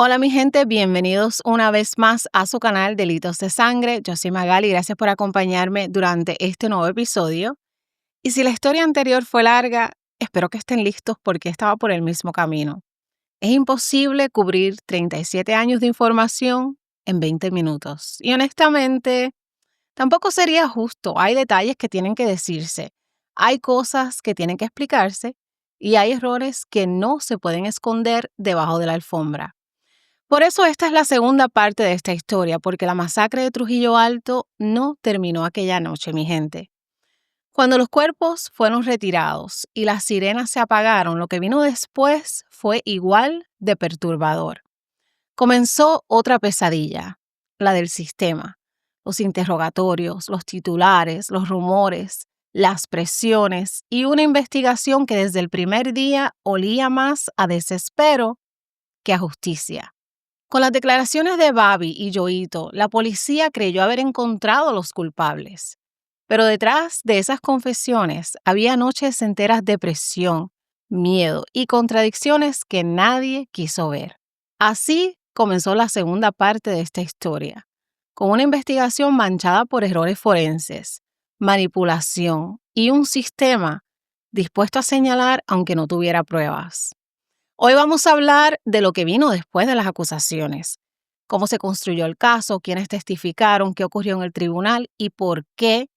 Hola mi gente, bienvenidos una vez más a su canal Delitos de Sangre. Yo soy Magali, gracias por acompañarme durante este nuevo episodio. Y si la historia anterior fue larga, espero que estén listos porque estaba por el mismo camino. Es imposible cubrir 37 años de información en 20 minutos. Y honestamente, tampoco sería justo. Hay detalles que tienen que decirse, hay cosas que tienen que explicarse y hay errores que no se pueden esconder debajo de la alfombra. Por eso esta es la segunda parte de esta historia, porque la masacre de Trujillo Alto no terminó aquella noche, mi gente. Cuando los cuerpos fueron retirados y las sirenas se apagaron, lo que vino después fue igual de perturbador. Comenzó otra pesadilla, la del sistema. Los interrogatorios, los titulares, los rumores, las presiones y una investigación que desde el primer día olía más a desespero que a justicia. Con las declaraciones de Bobby y Yoito, la policía creyó haber encontrado a los culpables. Pero detrás de esas confesiones había noches enteras de presión, miedo y contradicciones que nadie quiso ver. Así comenzó la segunda parte de esta historia, con una investigación manchada por errores forenses, manipulación y un sistema dispuesto a señalar aunque no tuviera pruebas. Hoy vamos a hablar de lo que vino después de las acusaciones, cómo se construyó el caso, quiénes testificaron, qué ocurrió en el tribunal y por qué,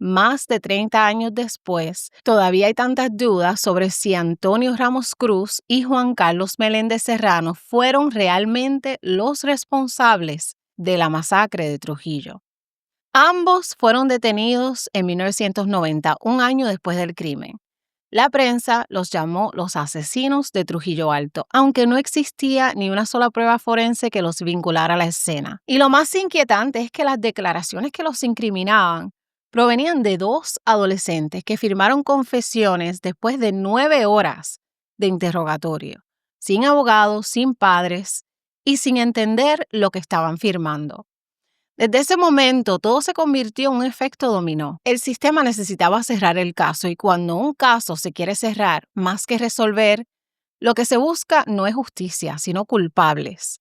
más de 30 años después, todavía hay tantas dudas sobre si Antonio Ramos Cruz y Juan Carlos Meléndez Serrano fueron realmente los responsables de la masacre de Trujillo. Ambos fueron detenidos en 1990, un año después del crimen. La prensa los llamó los asesinos de Trujillo Alto, aunque no existía ni una sola prueba forense que los vinculara a la escena. Y lo más inquietante es que las declaraciones que los incriminaban provenían de dos adolescentes que firmaron confesiones después de 9 horas de interrogatorio, sin abogados, sin padres y sin entender lo que estaban firmando. Desde ese momento, todo se convirtió en un efecto dominó. El sistema necesitaba cerrar el caso y cuando un caso se quiere cerrar, más que resolver, lo que se busca no es justicia, sino culpables.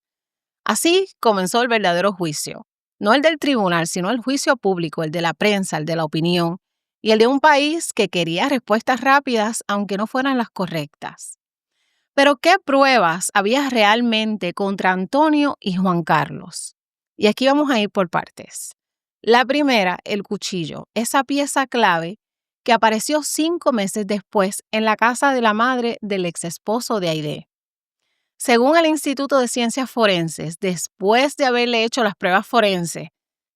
Así comenzó el verdadero juicio. No el del tribunal, sino el juicio público, el de la prensa, el de la opinión y el de un país que quería respuestas rápidas, aunque no fueran las correctas. Pero ¿qué pruebas había realmente contra Antonio y Juan Carlos? Y aquí vamos a ir por partes. La primera, el cuchillo, esa pieza clave que apareció 5 meses después en la casa de la madre del exesposo de Aidé. Según el Instituto de Ciencias Forenses, después de haberle hecho las pruebas forenses,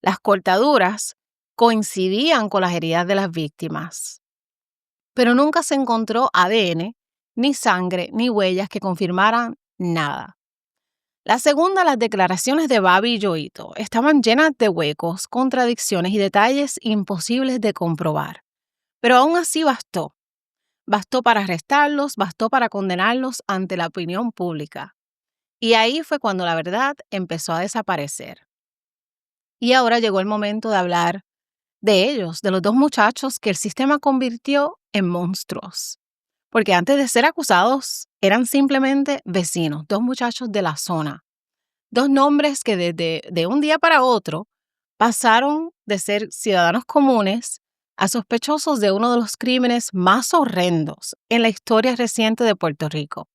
las cortaduras coincidían con las heridas de las víctimas. Pero nunca se encontró ADN, ni sangre, ni huellas que confirmaran nada. La segunda, las declaraciones de Bobby y Yoito estaban llenas de huecos, contradicciones y detalles imposibles de comprobar. Pero aún así bastó. Bastó para arrestarlos, bastó para condenarlos ante la opinión pública. Y ahí fue cuando la verdad empezó a desaparecer. Y ahora llegó el momento de hablar de ellos, de los dos muchachos que el sistema convirtió en monstruos. Porque antes de ser acusados, eran simplemente vecinos, dos muchachos de la zona. Dos nombres que de un día para otro pasaron de ser ciudadanos comunes a sospechosos de uno de los crímenes más horrendos en la historia reciente de Puerto Rico.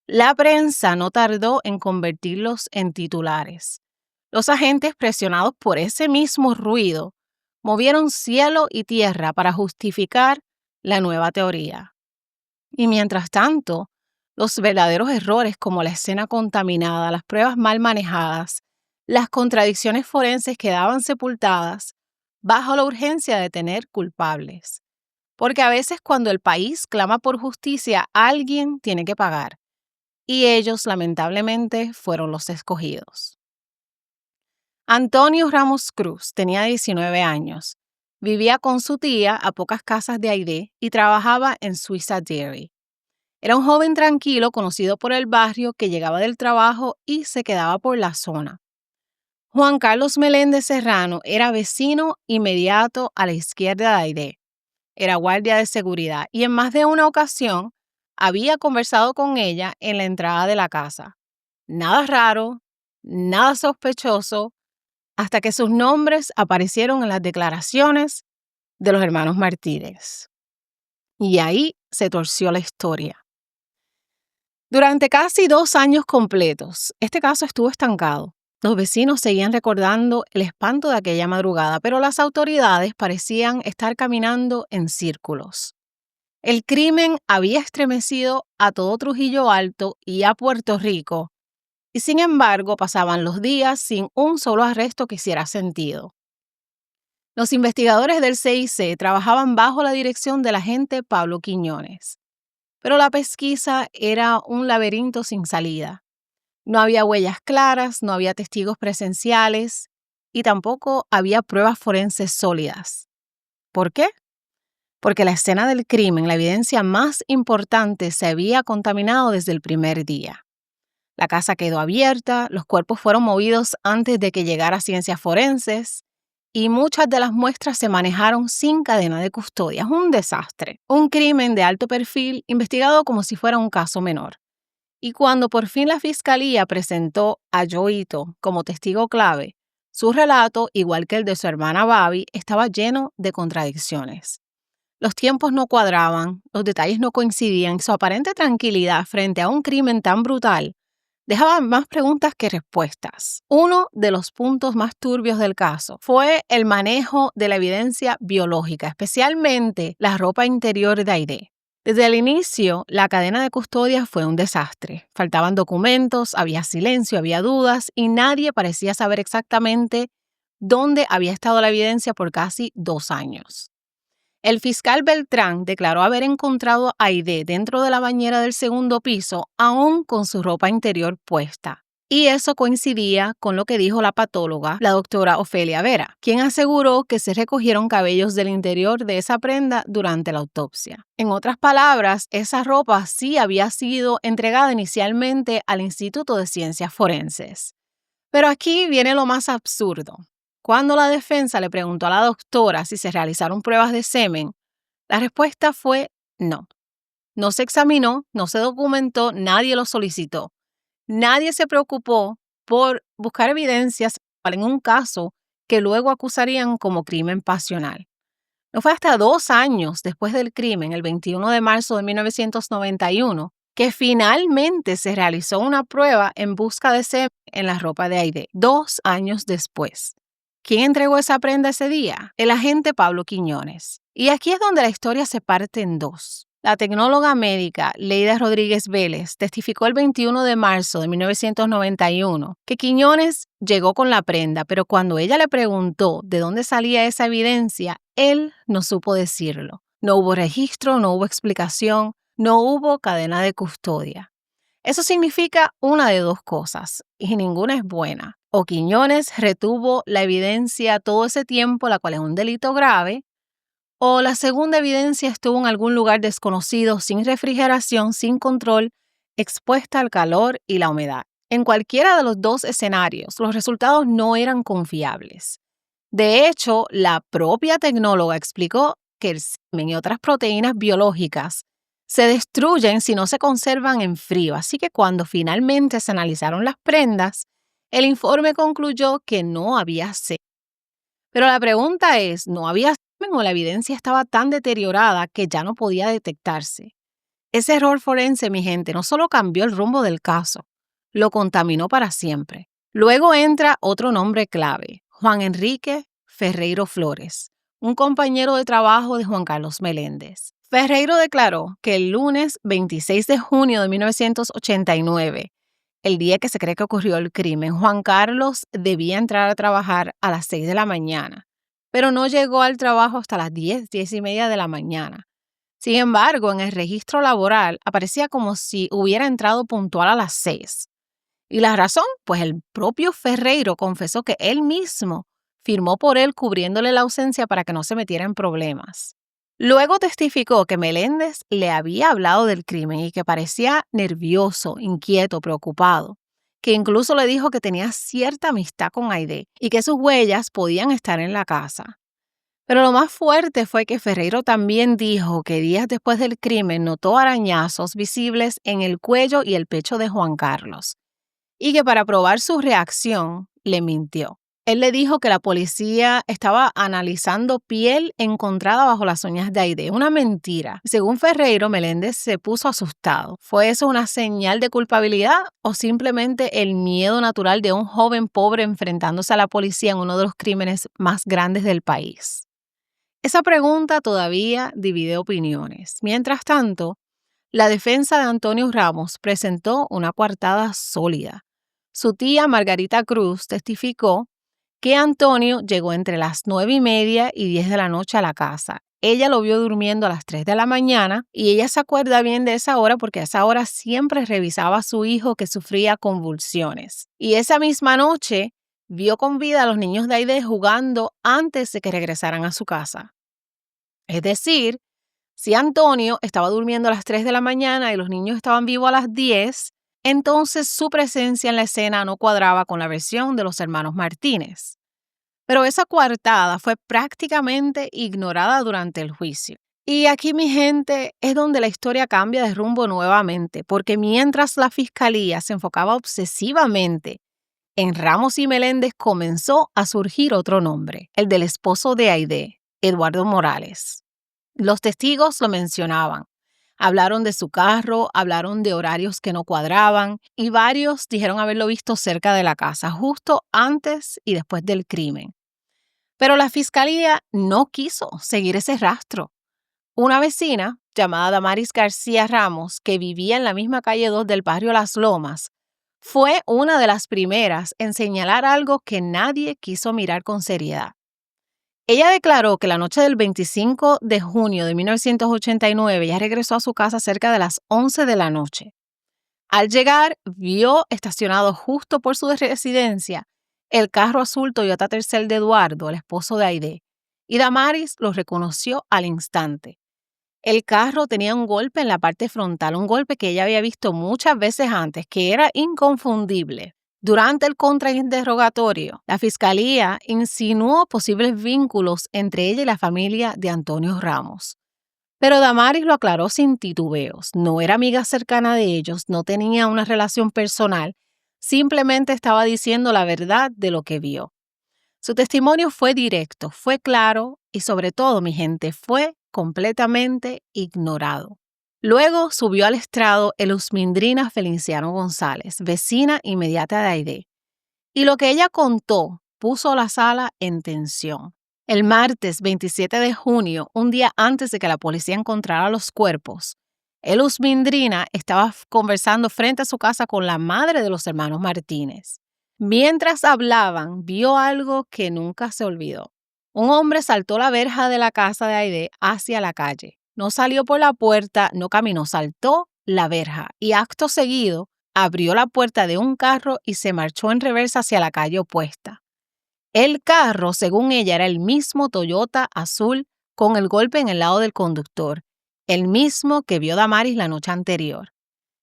La prensa no tardó en convertirlos en titulares. Los agentes, presionados por ese mismo ruido, movieron cielo y tierra para justificar la nueva teoría. Y mientras tanto, los verdaderos errores como la escena contaminada, las pruebas mal manejadas, las contradicciones forenses quedaban sepultadas bajo la urgencia de tener culpables. Porque a veces cuando el país clama por justicia, alguien tiene que pagar. Y ellos, lamentablemente, fueron los escogidos. Antonio Ramos Cruz tenía 19 años. Vivía con su tía a pocas casas de Aidé y trabajaba en Suiza Dairy. Era un joven tranquilo conocido por el barrio que llegaba del trabajo y se quedaba por la zona. Juan Carlos Meléndez Serrano era vecino inmediato a la izquierda de Aidé. Era guardia de seguridad y en más de una ocasión había conversado con ella en la entrada de la casa. Nada raro, nada sospechoso, hasta que sus nombres aparecieron en las declaraciones de los hermanos Martínez. Y ahí se torció la historia. Durante casi 2 años completos, este caso estuvo estancado. Los vecinos seguían recordando el espanto de aquella madrugada, pero las autoridades parecían estar caminando en círculos. El crimen había estremecido a todo Trujillo Alto y a Puerto Rico, y sin embargo pasaban los días sin un solo arresto que hiciera sentido. Los investigadores del CIC trabajaban bajo la dirección del agente Pablo Quiñones, pero la pesquisa era un laberinto sin salida. No había huellas claras, no había testigos presenciales y tampoco había pruebas forenses sólidas. ¿Por qué? Porque la escena del crimen, la evidencia más importante, se había contaminado desde el primer día. La casa quedó abierta, los cuerpos fueron movidos antes de que llegara ciencias forenses y muchas de las muestras se manejaron sin cadena de custodia. Es un desastre. Un crimen de alto perfil investigado como si fuera un caso menor. Y cuando por fin la fiscalía presentó a Yoito como testigo clave, su relato, igual que el de su hermana Babi, estaba lleno de contradicciones. Los tiempos no cuadraban, los detalles no coincidían, su aparente tranquilidad frente a un crimen tan brutal dejaba más preguntas que respuestas. Uno de los puntos más turbios del caso fue el manejo de la evidencia biológica, especialmente la ropa interior de Aidé. Desde el inicio, la cadena de custodia fue un desastre. Faltaban documentos, había silencio, había dudas y nadie parecía saber exactamente dónde había estado la evidencia por casi 2 años. El fiscal Beltrán declaró haber encontrado a Aidé dentro de la bañera del segundo piso, aún con su ropa interior puesta. Y eso coincidía con lo que dijo la patóloga, la doctora Ofelia Vera, quien aseguró que se recogieron cabellos del interior de esa prenda durante la autopsia. En otras palabras, esa ropa sí había sido entregada inicialmente al Instituto de Ciencias Forenses. Pero aquí viene lo más absurdo. Cuando la defensa le preguntó a la doctora si se realizaron pruebas de semen, la respuesta fue no. No se examinó, no se documentó, nadie lo solicitó. Nadie se preocupó por buscar evidencias en un caso que luego acusarían como crimen pasional. No fue hasta 2 años después del crimen, el 21 de marzo de 1991, que finalmente se realizó una prueba en busca de semen en la ropa de Aidé. 2 años después. ¿Quién entregó esa prenda ese día? El agente Pablo Quiñones. Y aquí es donde la historia se parte en dos. La tecnóloga médica Leida Rodríguez Vélez testificó el 21 de marzo de 1991 que Quiñones llegó con la prenda, pero cuando ella le preguntó de dónde salía esa evidencia, él no supo decirlo. No hubo registro, no hubo explicación, no hubo cadena de custodia. Eso significa una de dos cosas, y ninguna es buena. O Quiñones retuvo la evidencia todo ese tiempo, la cual es un delito grave, o la segunda evidencia estuvo en algún lugar desconocido, sin refrigeración, sin control, expuesta al calor y la humedad. En cualquiera de los dos escenarios, los resultados no eran confiables. De hecho, la propia tecnóloga explicó que el semen y otras proteínas biológicas se destruyen si no se conservan en frío, así que cuando finalmente se analizaron las prendas, el informe concluyó que no había semen. Pero la pregunta es, ¿no había semen o la evidencia estaba tan deteriorada que ya no podía detectarse? Ese error forense, mi gente, no solo cambió el rumbo del caso, lo contaminó para siempre. Luego entra otro nombre clave, Juan Enrique Ferreiro Flores, un compañero de trabajo de Juan Carlos Meléndez. Ferreiro declaró que el lunes 26 de junio de 1989, el día que se cree que ocurrió el crimen, Juan Carlos debía entrar a trabajar a las 6 de la mañana, pero no llegó al trabajo hasta las 10:30 de la mañana. Sin embargo, en el registro laboral aparecía como si hubiera entrado puntual a las 6. ¿Y la razón? Pues el propio Ferreiro confesó que él mismo firmó por él cubriéndole la ausencia para que no se metiera en problemas. Luego testificó que Meléndez le había hablado del crimen y que parecía nervioso, inquieto, preocupado, que incluso le dijo que tenía cierta amistad con Aidé y que sus huellas podían estar en la casa. Pero lo más fuerte fue que Ferreiro también dijo que días después del crimen notó arañazos visibles en el cuello y el pecho de Juan Carlos. y que para probar su reacción le mintió. Él le dijo que la policía estaba analizando piel encontrada bajo las uñas de Aide. Una mentira. Según Ferreiro, Meléndez se puso asustado. ¿Fue eso una señal de culpabilidad o simplemente el miedo natural de un joven pobre enfrentándose a la policía en uno de los crímenes más grandes del país? Esa pregunta todavía divide opiniones. Mientras tanto, la defensa de Antonio Ramos presentó una coartada sólida. Su tía Margarita Cruz testificó que Antonio llegó entre las 9:30 y 10 de la noche a la casa. Ella lo vio durmiendo a las 3 de la mañana y ella se acuerda bien de esa hora porque a esa hora siempre revisaba a su hijo que sufría convulsiones. Y esa misma noche vio con vida a los niños de Aide jugando antes de que regresaran a su casa. Es decir, si Antonio estaba durmiendo a las 3 de la mañana y los niños estaban vivos a las 10, entonces su presencia en la escena no cuadraba con la versión de los hermanos Martínez. Pero esa coartada fue prácticamente ignorada durante el juicio. Y aquí, mi gente, es donde la historia cambia de rumbo nuevamente, porque mientras la fiscalía se enfocaba obsesivamente en Ramos y Meléndez, comenzó a surgir otro nombre, el del esposo de Aide, Eduardo Morales. Los testigos lo mencionaban. Hablaron de su carro, hablaron de horarios que no cuadraban y varios dijeron haberlo visto cerca de la casa, justo antes y después del crimen. Pero la fiscalía no quiso seguir ese rastro. Una vecina, llamada Damaris García Ramos, que vivía en la misma calle 2 del barrio Las Lomas, fue una de las primeras en señalar algo que nadie quiso mirar con seriedad. Ella declaró que la noche del 25 de junio de 1989 ella regresó a su casa cerca de las 11 de la noche. Al llegar, vio estacionado justo por su residencia el carro azul Toyota Tercel de Eduardo, el esposo de Aide, y Damaris lo reconoció al instante. El carro tenía un golpe en la parte frontal, un golpe que ella había visto muchas veces antes, que era inconfundible. Durante el contrainterrogatorio, la fiscalía insinuó posibles vínculos entre ella y la familia de Antonio Ramos. Pero Damaris lo aclaró sin titubeos. No era amiga cercana de ellos, no tenía una relación personal, simplemente estaba diciendo la verdad de lo que vio. Su testimonio fue directo, fue claro y sobre todo, mi gente, fue completamente ignorado. Luego subió al estrado Elusmindrina Feliciano González, vecina inmediata de Aide, y lo que ella contó puso la sala en tensión. El martes 27 de junio, un día antes de que la policía encontrara los cuerpos, Elusmindrina estaba conversando frente a su casa con la madre de los hermanos Martínez. Mientras hablaban, vio algo que nunca se olvidó. Un hombre saltó la verja de la casa de Aide hacia la calle. No salió por la puerta, no caminó, saltó la verja y acto seguido abrió la puerta de un carro y se marchó en reversa hacia la calle opuesta. El carro, según ella, era el mismo Toyota azul con el golpe en el lado del conductor, el mismo que vio Damaris la noche anterior.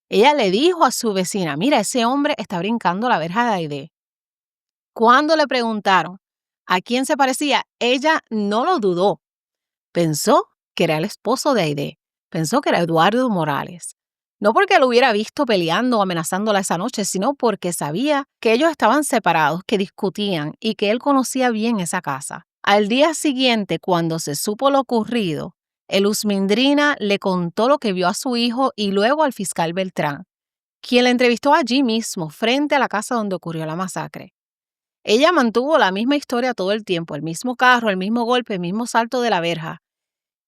Ella le dijo a su vecina, mira, ese hombre está brincando la verja de Aide. Cuando le preguntaron a quién se parecía, ella no lo dudó. Pensó que era el esposo de Aide, pensó que era Eduardo Morales. No porque lo hubiera visto peleando o amenazándola esa noche, sino porque sabía que ellos estaban separados, que discutían y que él conocía bien esa casa. Al día siguiente, cuando se supo lo ocurrido, Elusmindrina le contó lo que vio a su hijo y luego al fiscal Beltrán, quien la entrevistó allí mismo, frente a la casa donde ocurrió la masacre. Ella mantuvo la misma historia todo el tiempo, el mismo carro, el mismo golpe, el mismo salto de la verja.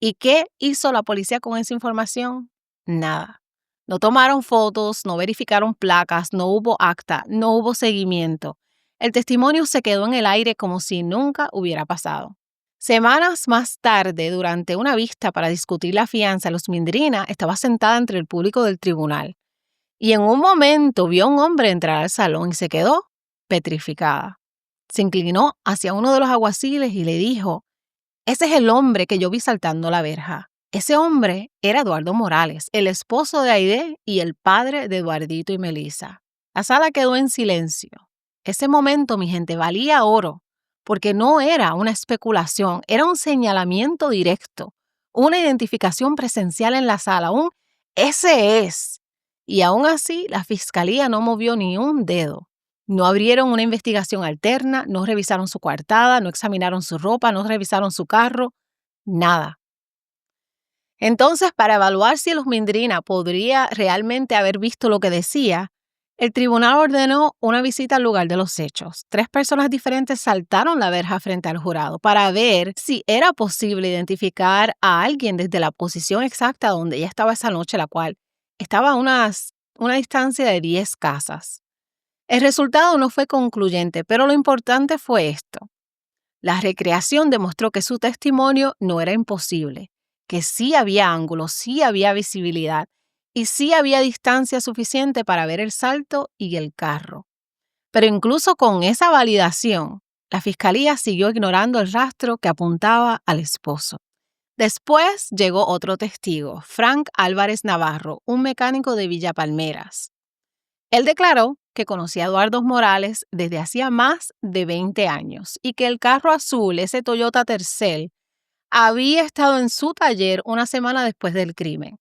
¿Y qué hizo la policía con esa información? Nada. No tomaron fotos, no verificaron placas, no hubo acta, no hubo seguimiento. El testimonio se quedó en el aire como si nunca hubiera pasado. Semanas más tarde, durante una vista para discutir la fianza, Elusmindrina estaba sentada entre el público del tribunal y en un momento vio a un hombre entrar al salón y se quedó petrificada. Se inclinó hacia uno de los alguaciles y le dijo, ese es el hombre que yo vi saltando la verja. Ese hombre era Eduardo Morales, el esposo de Aide y el padre de Eduardito y Melissa. La sala quedó en silencio. Ese momento, mi gente, valía oro, porque no era una especulación, era un señalamiento directo, una identificación presencial en la sala, ese es. Y aún así, la fiscalía no movió ni un dedo. No abrieron una investigación alterna, no revisaron su coartada, no examinaron su ropa, no revisaron su carro, nada. Entonces, para evaluar si Luzmindrina podría realmente haber visto lo que decía, el tribunal ordenó una visita al lugar de los hechos. 3 personas diferentes saltaron la verja frente al jurado para ver si era posible identificar a alguien desde la posición exacta donde ella estaba esa noche, la cual estaba a una distancia de 10 casas. El resultado no fue concluyente, pero lo importante fue esto. La recreación demostró que su testimonio no era imposible, que sí había ángulos, sí había visibilidad y sí había distancia suficiente para ver el salto y el carro. Pero incluso con esa validación, la fiscalía siguió ignorando el rastro que apuntaba al esposo. Después llegó otro testigo, Frank Álvarez Navarro, un mecánico de Villa Palmeras. Él declaró que conocía a Eduardo Morales desde hacía más de 20 años y que el carro azul, ese Toyota Tercel, había estado en su taller una semana después del crimen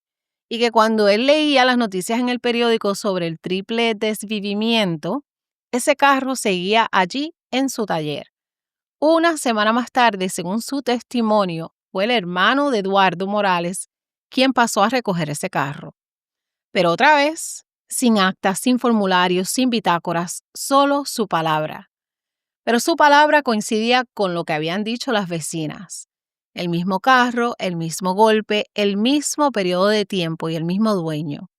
y que cuando él leía las noticias en el periódico sobre el triple desvivimiento, ese carro seguía allí en su taller. Una semana más tarde, según su testimonio, fue el hermano de Eduardo Morales quien pasó a recoger ese carro. Pero otra vez, sin actas, sin formularios, sin bitácoras, solo su palabra. Pero su palabra coincidía con lo que habían dicho las vecinas. El mismo carro, el mismo golpe, el mismo periodo de tiempo y el mismo dueño.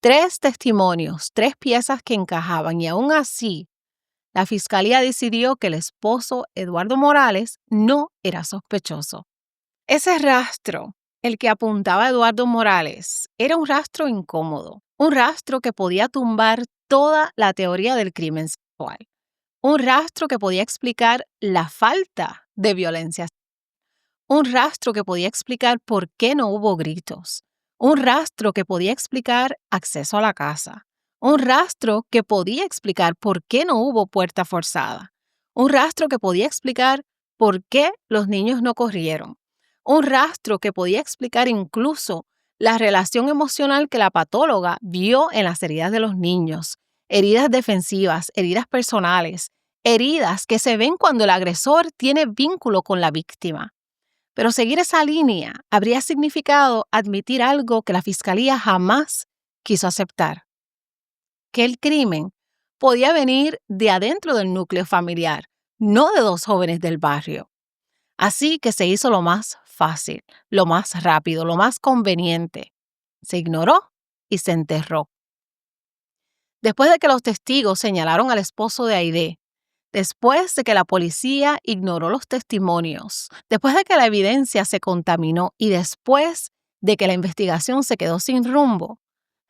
3 testimonios, 3 piezas que encajaban y aún así, la fiscalía decidió que el esposo Eduardo Morales no era sospechoso. Ese rastro, el que apuntaba a Eduardo Morales, era un rastro incómodo, un rastro que podía tumbar toda la teoría del crimen sexual, un rastro que podía explicar la falta de violencia, un rastro que podía explicar por qué no hubo gritos, un rastro que podía explicar acceso a la casa, un rastro que podía explicar por qué no hubo puerta forzada, un rastro que podía explicar por qué los niños no corrieron, un rastro que podía explicar incluso la relación emocional que la patóloga vio en las heridas de los niños, heridas defensivas, heridas personales, heridas que se ven cuando el agresor tiene vínculo con la víctima. Pero seguir esa línea habría significado admitir algo que la fiscalía jamás quiso aceptar, que el crimen podía venir de adentro del núcleo familiar, no de 2 jóvenes del barrio. Así que se hizo lo más fácil, lo más rápido, lo más conveniente. Se ignoró y se enterró. Después de que los testigos señalaron al esposo de Aidé, después de que la policía ignoró los testimonios, después de que la evidencia se contaminó y después de que la investigación se quedó sin rumbo,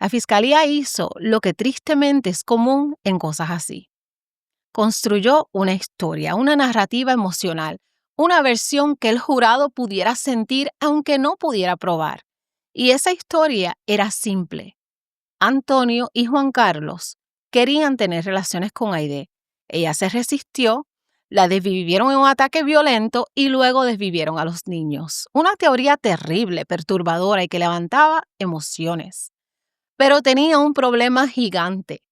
la fiscalía hizo lo que tristemente es común en cosas así. Construyó una historia, una narrativa emocional, una versión que el jurado pudiera sentir aunque no pudiera probar. Y esa historia era simple. Antonio y Juan Carlos querían tener relaciones con Aidé. Ella se resistió, la desvivieron en un ataque violento y luego desvivieron a los niños. Una teoría terrible, perturbadora y que levantaba emociones. Pero tenía un problema gigante.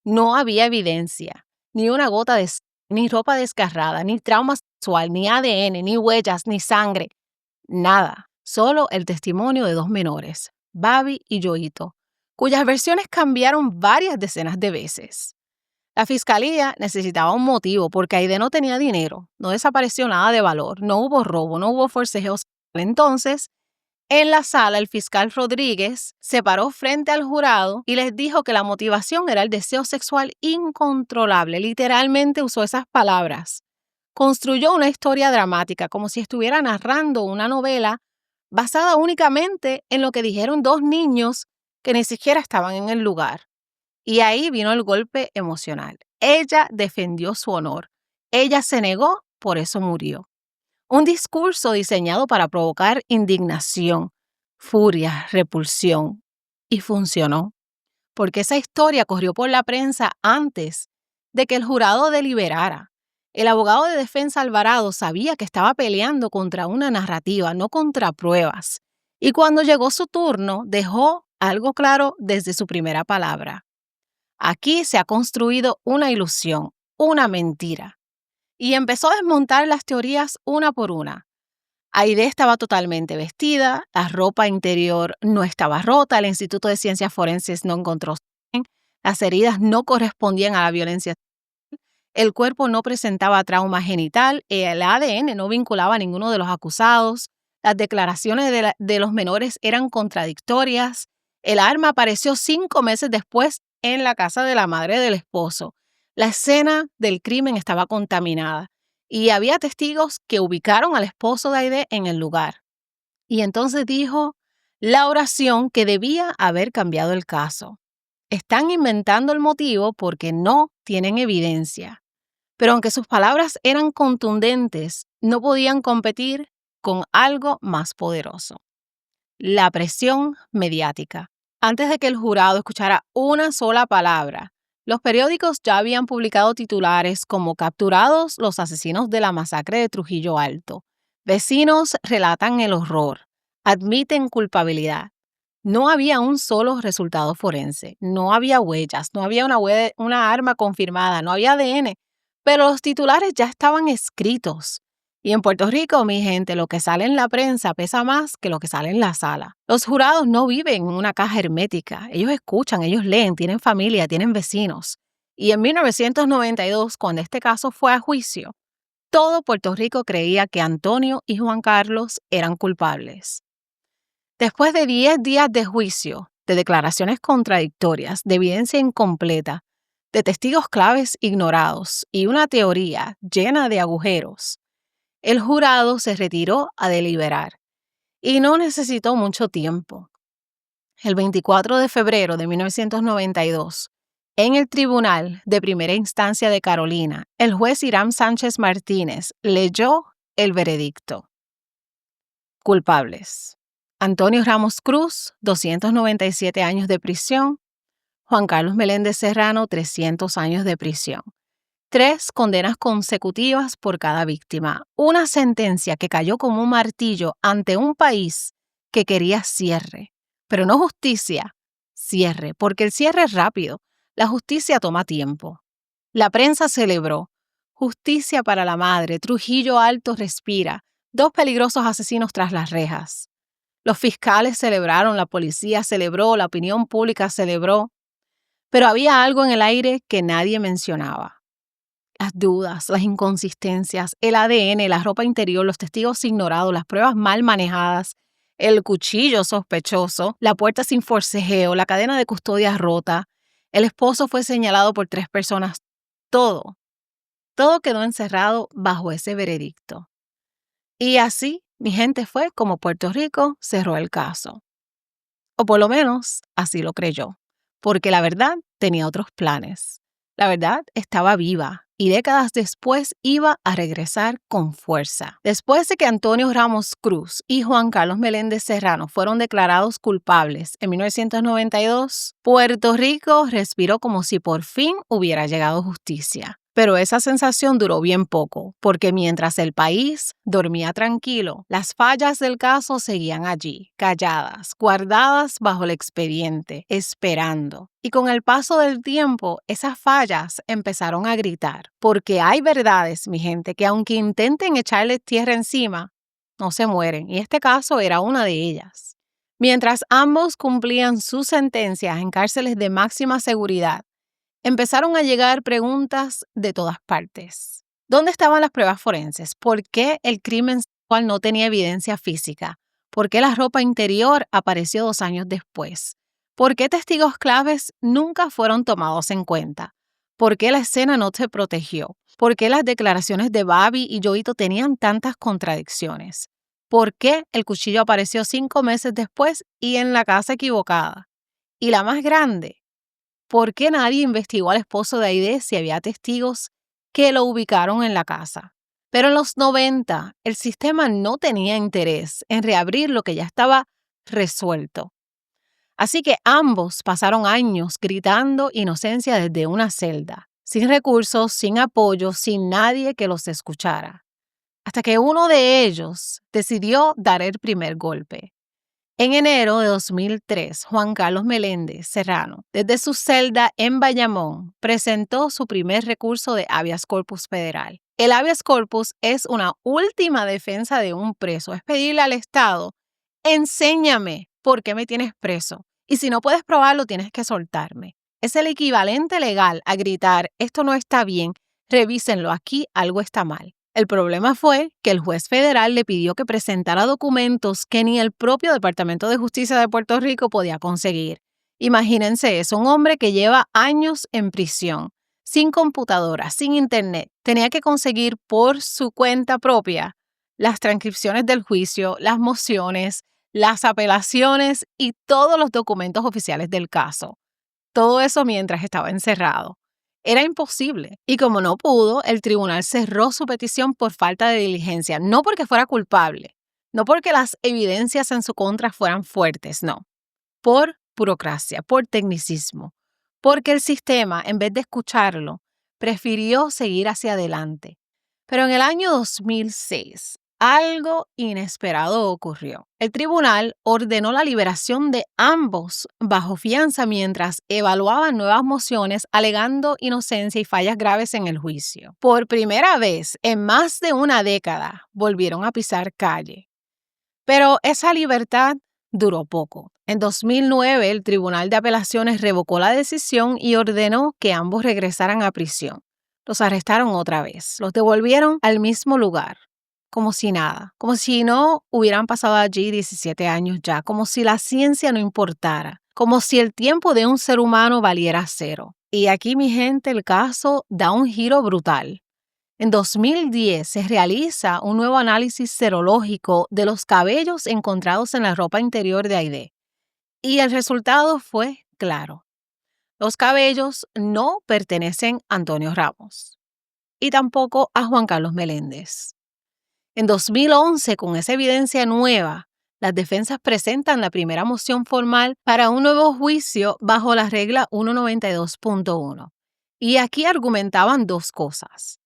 No había evidencia, ni una gota de sangre, ni ropa desgarrada, ni trauma sexual, ni ADN, ni huellas, ni sangre. Nada. Solo el testimonio de 2 menores, Babi y Yoito, cuyas versiones cambiaron varias decenas de veces. La fiscalía necesitaba un motivo porque Aidé no tenía dinero, no desapareció nada de valor, no hubo robo, no hubo forcejeo sexual. Entonces, en la sala, el fiscal Rodríguez se paró frente al jurado y les dijo que la motivación era el deseo sexual incontrolable. Literalmente usó esas palabras. Construyó una historia dramática, como si estuviera narrando una novela basada únicamente en lo que dijeron 2 niños que ni siquiera estaban en el lugar. Y ahí vino el golpe emocional. Ella defendió su honor. Ella se negó, por eso murió. Un discurso diseñado para provocar indignación, furia, repulsión. Y funcionó. Porque esa historia corrió por la prensa antes de que el jurado deliberara. El abogado de defensa Alvarado sabía que estaba peleando contra una narrativa, no contra pruebas. Y cuando llegó su turno, dejó algo claro desde su primera palabra. Aquí se ha construido una ilusión, una mentira. Y empezó a desmontar las teorías una por una. Aide estaba totalmente vestida, la ropa interior no estaba rota, el Instituto de Ciencias Forenses no encontró semen, las heridas no correspondían a la violencia, el cuerpo no presentaba trauma genital, el ADN no vinculaba a ninguno de los acusados, las declaraciones de los menores eran contradictorias, el arma apareció 5 meses después en la casa de la madre del esposo. La escena del crimen estaba contaminada y había testigos que ubicaron al esposo de Aide en el lugar. Y entonces dijo la oración que debía haber cambiado el caso. Están inventando el motivo porque no tienen evidencia. Pero aunque sus palabras eran contundentes, no podían competir con algo más poderoso: la presión mediática. Antes de que el jurado escuchara una sola palabra, los periódicos ya habían publicado titulares como "Capturados los asesinos de la masacre de Trujillo Alto". Vecinos relatan el horror, admiten culpabilidad. No había un solo resultado forense, no había huellas, no había una arma confirmada, no había ADN, pero los titulares ya estaban escritos. Y en Puerto Rico, mi gente, lo que sale en la prensa pesa más que lo que sale en la sala. Los jurados no viven en una caja hermética. Ellos escuchan, ellos leen, tienen familia, tienen vecinos. Y en 1992, cuando este caso fue a juicio, todo Puerto Rico creía que Antonio y Juan Carlos eran culpables. Después de 10 días de juicio, de declaraciones contradictorias, de evidencia incompleta, de testigos claves ignorados y una teoría llena de agujeros, el jurado se retiró a deliberar y no necesitó mucho tiempo. El 24 de febrero de 1992, en el Tribunal de Primera Instancia de Carolina, el juez Hiram Sánchez Martínez leyó el veredicto. Culpables: Antonio Ramos Cruz, 297 años de prisión; Juan Carlos Meléndez Serrano, 300 años de prisión. 3 condenas consecutivas por cada víctima. Una sentencia que cayó como un martillo ante un país que quería cierre. Pero no justicia, cierre, porque el cierre es rápido. La justicia toma tiempo. La prensa celebró. Justicia para la madre. Trujillo Alto respira. 2 peligrosos asesinos tras las rejas. Los fiscales celebraron, la policía celebró, la opinión pública celebró. Pero había algo en el aire que nadie mencionaba: las dudas, las inconsistencias, el ADN, la ropa interior, los testigos ignorados, las pruebas mal manejadas, el cuchillo sospechoso, la puerta sin forcejeo, la cadena de custodia rota. El esposo fue señalado por 3 personas. Todo quedó encerrado bajo ese veredicto. Y así, mi gente, fue como Puerto Rico cerró el caso. O por lo menos así lo creyó, porque la verdad tenía otros planes. La verdad estaba viva y décadas después iba a regresar con fuerza. Después de que Antonio Ramos Cruz y Juan Carlos Meléndez Serrano fueron declarados culpables en 1992, Puerto Rico respiró como si por fin hubiera llegado justicia. Pero esa sensación duró bien poco, porque mientras el país dormía tranquilo, las fallas del caso seguían allí, calladas, guardadas bajo el expediente, esperando. Y con el paso del tiempo, esas fallas empezaron a gritar, porque hay verdades, mi gente, que aunque intenten echarles tierra encima, no se mueren, y este caso era una de ellas. Mientras ambos cumplían sus sentencias en cárceles de máxima seguridad, empezaron a llegar preguntas de todas partes. ¿Dónde estaban las pruebas forenses? ¿Por qué el crimen sexual no tenía evidencia física? ¿Por qué la ropa interior apareció 2 años después? ¿Por qué testigos claves nunca fueron tomados en cuenta? ¿Por qué la escena no se protegió? ¿Por qué las declaraciones de Babi y Yoito tenían tantas contradicciones? ¿Por qué el cuchillo apareció 5 meses después y en la casa equivocada? Y la más grande: ¿por qué nadie investigó al esposo de Aide si había testigos que lo ubicaron en la casa? Pero en los 90, el sistema no tenía interés en reabrir lo que ya estaba resuelto. Así que ambos pasaron años gritando inocencia desde una celda, sin recursos, sin apoyo, sin nadie que los escuchara. Hasta que uno de ellos decidió dar el primer golpe. En enero de 2003, Juan Carlos Meléndez Serrano, desde su celda en Bayamón, presentó su primer recurso de habeas corpus federal. El habeas corpus es una última defensa de un preso, es pedirle al Estado, enséñame por qué me tienes preso, y si no puedes probarlo, tienes que soltarme. Es el equivalente legal a gritar, esto no está bien, revísenlo, aquí algo está mal. El problema fue que el juez federal le pidió que presentara documentos que ni el propio Departamento de Justicia de Puerto Rico podía conseguir. Imagínense eso, un hombre que lleva años en prisión, sin computadora, sin internet, tenía que conseguir por su cuenta propia las transcripciones del juicio, las mociones, las apelaciones y todos los documentos oficiales del caso. Todo eso mientras estaba encerrado. Era imposible. Y como no pudo, el tribunal cerró su petición por falta de diligencia, no porque fuera culpable, no porque las evidencias en su contra fueran fuertes, no. Por burocracia, por tecnicismo, porque el sistema, en vez de escucharlo, prefirió seguir hacia adelante. Pero en el año 2006, algo inesperado ocurrió. El tribunal ordenó la liberación de ambos bajo fianza mientras evaluaban nuevas mociones alegando inocencia y fallas graves en el juicio. Por primera vez en más de una década volvieron a pisar calle. Pero esa libertad duró poco. En 2009, el Tribunal de Apelaciones revocó la decisión y ordenó que ambos regresaran a prisión. Los arrestaron otra vez, los devolvieron al mismo lugar, como si nada, como si no hubieran pasado allí 17 años ya, como si la ciencia no importara, como si el tiempo de un ser humano valiera cero. Y aquí, mi gente, el caso da un giro brutal. En 2010 se realiza un nuevo análisis serológico de los cabellos encontrados en la ropa interior de Aidé. Y el resultado fue claro. Los cabellos no pertenecen a Antonio Ramos y tampoco a Juan Carlos Meléndez. En 2011, con esa evidencia nueva, las defensas presentan la primera moción formal para un nuevo juicio bajo la regla 192.1. Y aquí argumentaban dos cosas.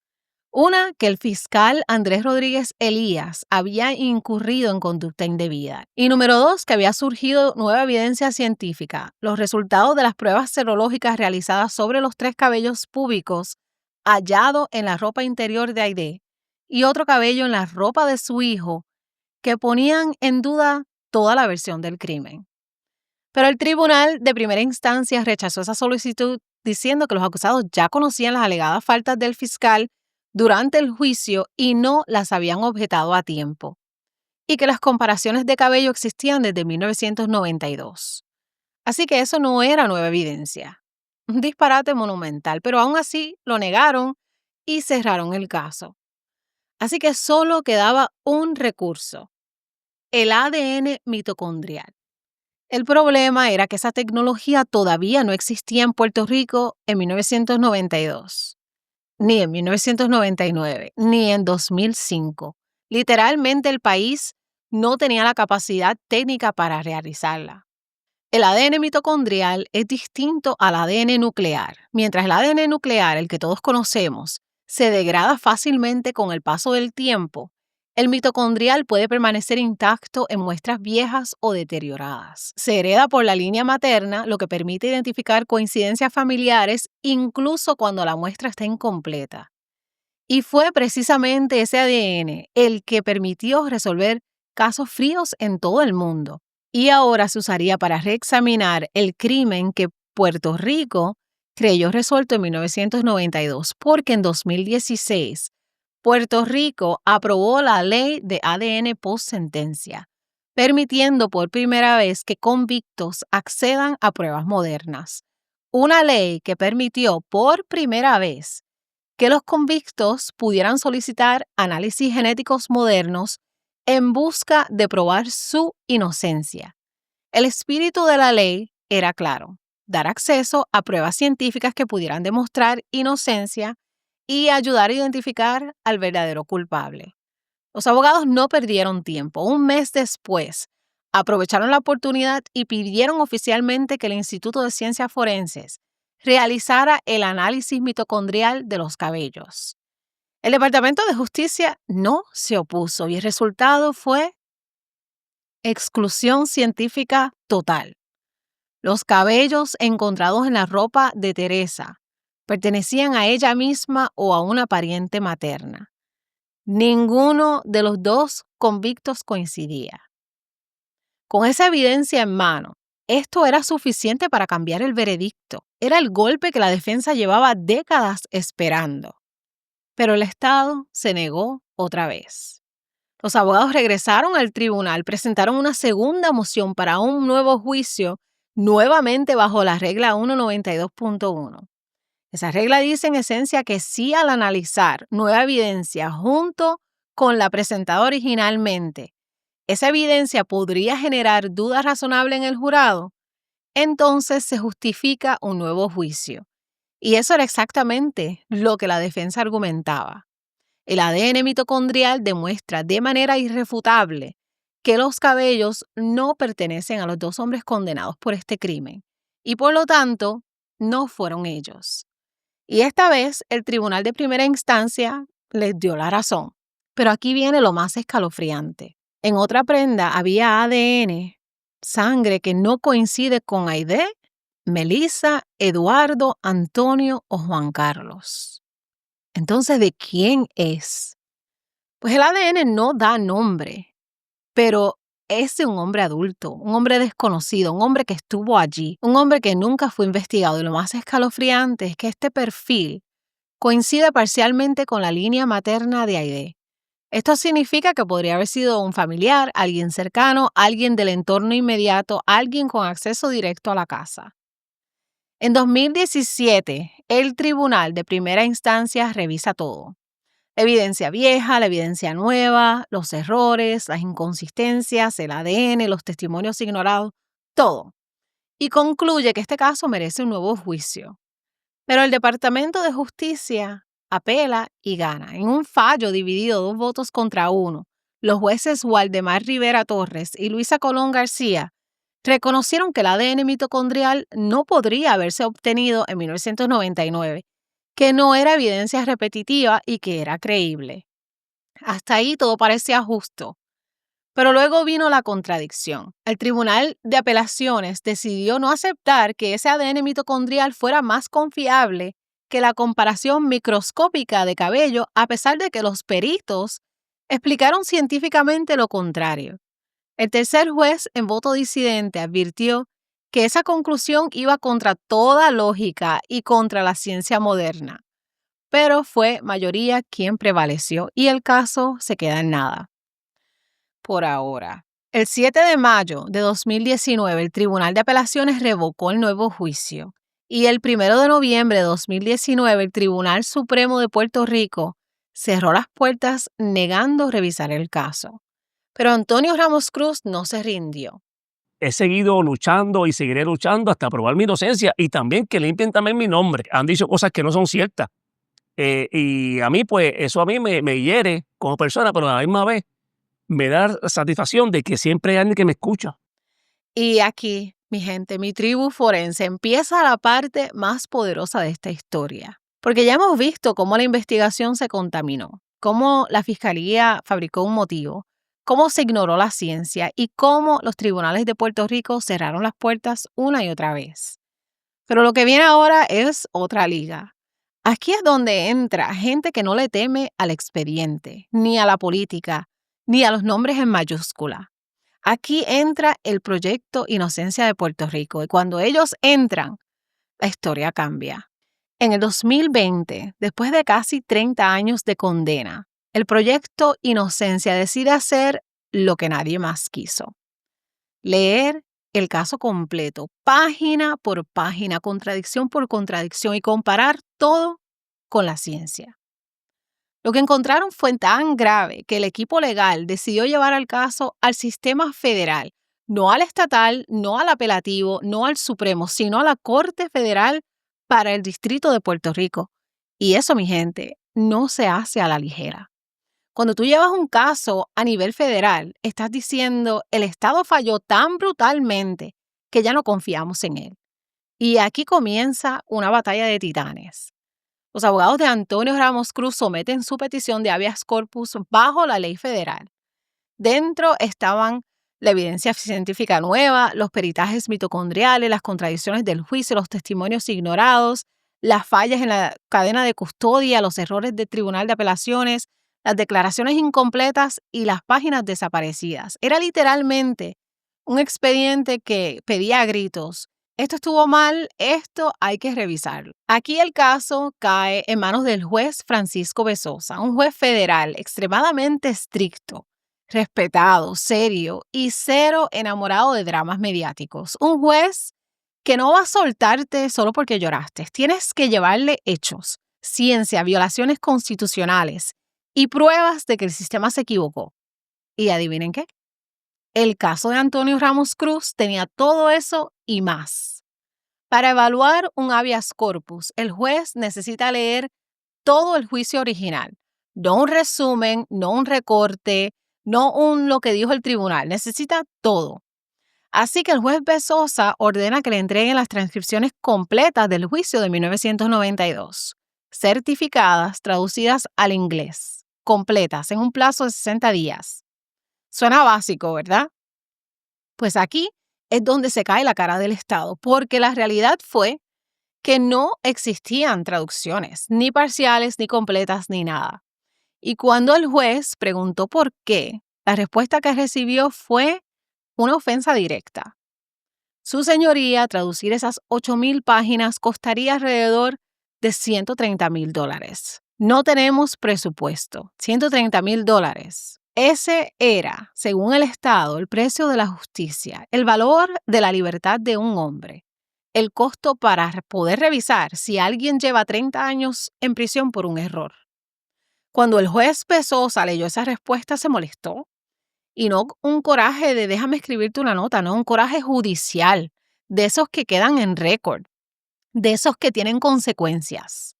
Una, que el fiscal Andrés Rodríguez Elías había incurrido en conducta indebida. Y número dos, que había surgido nueva evidencia científica, los resultados de las pruebas serológicas realizadas sobre los 3 cabellos púbicos hallados en la ropa interior de Aidé y otro cabello en la ropa de su hijo que ponían en duda toda la versión del crimen. Pero el tribunal de primera instancia rechazó esa solicitud diciendo que los acusados ya conocían las alegadas faltas del fiscal durante el juicio y no las habían objetado a tiempo, y que las comparaciones de cabello existían desde 1992. Así que eso no era nueva evidencia. Un disparate monumental, pero aún así lo negaron y cerraron el caso. Así que solo quedaba un recurso, el ADN mitocondrial. El problema era que esa tecnología todavía no existía en Puerto Rico en 1992. Ni en 1999, ni en 2005. Literalmente el país no tenía la capacidad técnica para realizarla. El ADN mitocondrial es distinto al ADN nuclear. Mientras el ADN nuclear, el que todos conocemos, se degrada fácilmente con el paso del tiempo, el mitocondrial puede permanecer intacto en muestras viejas o deterioradas. Se hereda por la línea materna, lo que permite identificar coincidencias familiares incluso cuando la muestra está incompleta. Y fue precisamente ese ADN el que permitió resolver casos fríos en todo el mundo. Y ahora se usaría para reexaminar el crimen que Puerto Rico creyó resuelto en 1992, porque en 2016 Puerto Rico aprobó la ley de ADN post-sentencia, permitiendo por primera vez que convictos accedan a pruebas modernas. Una ley que permitió por primera vez que los convictos pudieran solicitar análisis genéticos modernos en busca de probar su inocencia. El espíritu de la ley era claro: dar acceso a pruebas científicas que pudieran demostrar inocencia y ayudar a identificar al verdadero culpable. Los abogados no perdieron tiempo. Un mes después, aprovecharon la oportunidad y pidieron oficialmente que el Instituto de Ciencias Forenses realizara el análisis mitocondrial de los cabellos. El Departamento de Justicia no se opuso y el resultado fue exclusión científica total. Los cabellos encontrados en la ropa de Teresa pertenecían a ella misma o a una pariente materna. Ninguno de los dos convictos coincidía. Con esa evidencia en mano, esto era suficiente para cambiar el veredicto. Era el golpe que la defensa llevaba décadas esperando. Pero el Estado se negó otra vez. Los abogados regresaron al tribunal, presentaron una segunda moción para un nuevo juicio, nuevamente bajo la regla 192.1. Esa regla dice en esencia que si al analizar nueva evidencia junto con la presentada originalmente, esa evidencia podría generar duda razonable en el jurado, entonces se justifica un nuevo juicio. Y eso era exactamente lo que la defensa argumentaba. El ADN mitocondrial demuestra de manera irrefutable que los cabellos no pertenecen a los dos hombres condenados por este crimen y por lo tanto no fueron ellos. Y esta vez el tribunal de primera instancia les dio la razón. Pero aquí viene lo más escalofriante. En otra prenda había ADN, sangre que no coincide con Aide, Melissa, Eduardo, Antonio o Juan Carlos. Entonces, ¿de quién es? Pues el ADN no da nombre, pero es de un hombre adulto, un hombre desconocido, un hombre que estuvo allí, un hombre que nunca fue investigado. Y lo más escalofriante es que este perfil coincide parcialmente con la línea materna de Aide. Esto significa que podría haber sido un familiar, alguien cercano, alguien del entorno inmediato, alguien con acceso directo a la casa. En 2017, el tribunal de primera instancia revisa todo. La evidencia vieja, la evidencia nueva, los errores, las inconsistencias, el ADN, los testimonios ignorados, todo. Y concluye que este caso merece un nuevo juicio. Pero el Departamento de Justicia apela y gana. En un fallo dividido 2 votos contra 1, los jueces Waldemar Rivera Torres y Luisa Colón García reconocieron que el ADN mitocondrial no podría haberse obtenido en 1999, que no era evidencia repetitiva y que era creíble. Hasta ahí todo parecía justo. Pero luego vino la contradicción. El Tribunal de Apelaciones decidió no aceptar que ese ADN mitocondrial fuera más confiable que la comparación microscópica de cabello, a pesar de que los peritos explicaron científicamente lo contrario. El tercer juez, en voto disidente, advirtió que esa conclusión iba contra toda lógica y contra la ciencia moderna. Pero fue mayoría quien prevaleció y el caso se queda en nada. Por ahora. El 7 de mayo de 2019, el Tribunal de Apelaciones revocó el nuevo juicio y el 1 de noviembre de 2019, el Tribunal Supremo de Puerto Rico cerró las puertas negando revisar el caso. Pero Antonio Ramos Cruz no se rindió. He seguido luchando y seguiré luchando hasta probar mi inocencia y también que limpien también mi nombre. Han dicho cosas que no son ciertas. Y a mí, pues, eso a mí me hiere como persona, pero a la misma vez me da satisfacción de que siempre hay alguien que me escucha. Y aquí, mi gente, mi tribu forense, empieza la parte más poderosa de esta historia. Porque ya hemos visto cómo la investigación se contaminó, cómo la fiscalía fabricó un motivo, cómo se ignoró la ciencia y cómo los tribunales de Puerto Rico cerraron las puertas una y otra vez. Pero lo que viene ahora es otra liga. Aquí es donde entra gente que no le teme al expediente, ni a la política, ni a los nombres en mayúscula. Aquí entra el Proyecto Inocencia de Puerto Rico y cuando ellos entran, la historia cambia. En el 2020, después de casi 30 años de condena, el Proyecto Inocencia decide hacer lo que nadie más quiso. Leer el caso completo, página por página, contradicción por contradicción y comparar todo con la ciencia. Lo que encontraron fue tan grave que el equipo legal decidió llevar el caso al sistema federal, no al estatal, no al apelativo, no al Supremo, sino a la Corte Federal para el Distrito de Puerto Rico. Y eso, mi gente, no se hace a la ligera. Cuando tú llevas un caso a nivel federal, estás diciendo el Estado falló tan brutalmente que ya no confiamos en él. Y aquí comienza una batalla de titanes. Los abogados de Antonio Ramos Cruz someten su petición de habeas corpus bajo la ley federal. Dentro estaban la evidencia científica nueva, los peritajes mitocondriales, las contradicciones del juicio, los testimonios ignorados, las fallas en la cadena de custodia, los errores del Tribunal de Apelaciones, las declaraciones incompletas y las páginas desaparecidas. Era literalmente un expediente que pedía a gritos: esto estuvo mal, esto hay que revisarlo. Aquí el caso cae en manos del juez Francisco Bezosa, un juez federal extremadamente estricto, respetado, serio y cero enamorado de dramas mediáticos. Un juez que no va a soltarte solo porque lloraste. Tienes que llevarle hechos, ciencia, violaciones constitucionales y pruebas de que el sistema se equivocó. Y adivinen qué, el caso de Antonio Ramos Cruz tenía todo eso y más. Para evaluar un habeas corpus, el juez necesita leer todo el juicio original, no un resumen, no un recorte, no lo que dijo el tribunal, necesita todo. Así que el juez Bezosa ordena que le entreguen las transcripciones completas del juicio de 1992, certificadas, traducidas al inglés, completas, en un plazo de 60 días. Suena básico, ¿verdad? Pues aquí es donde se cae la cara del Estado, porque la realidad fue que no existían traducciones, ni parciales, ni completas, ni nada. Y cuando el juez preguntó por qué, la respuesta que recibió fue una ofensa directa. Su señoría, traducir esas 8,000 páginas costaría alrededor de $130,000. No tenemos presupuesto. $130,000. Ese era, según el Estado, el precio de la justicia, el valor de la libertad de un hombre, el costo para poder revisar si alguien lleva 30 años en prisión por un error. Cuando el juez Bezosa leyó esa respuesta, se molestó. Y no un coraje de déjame escribirte una nota, no, un coraje judicial, de esos que quedan en récord, de esos que tienen consecuencias.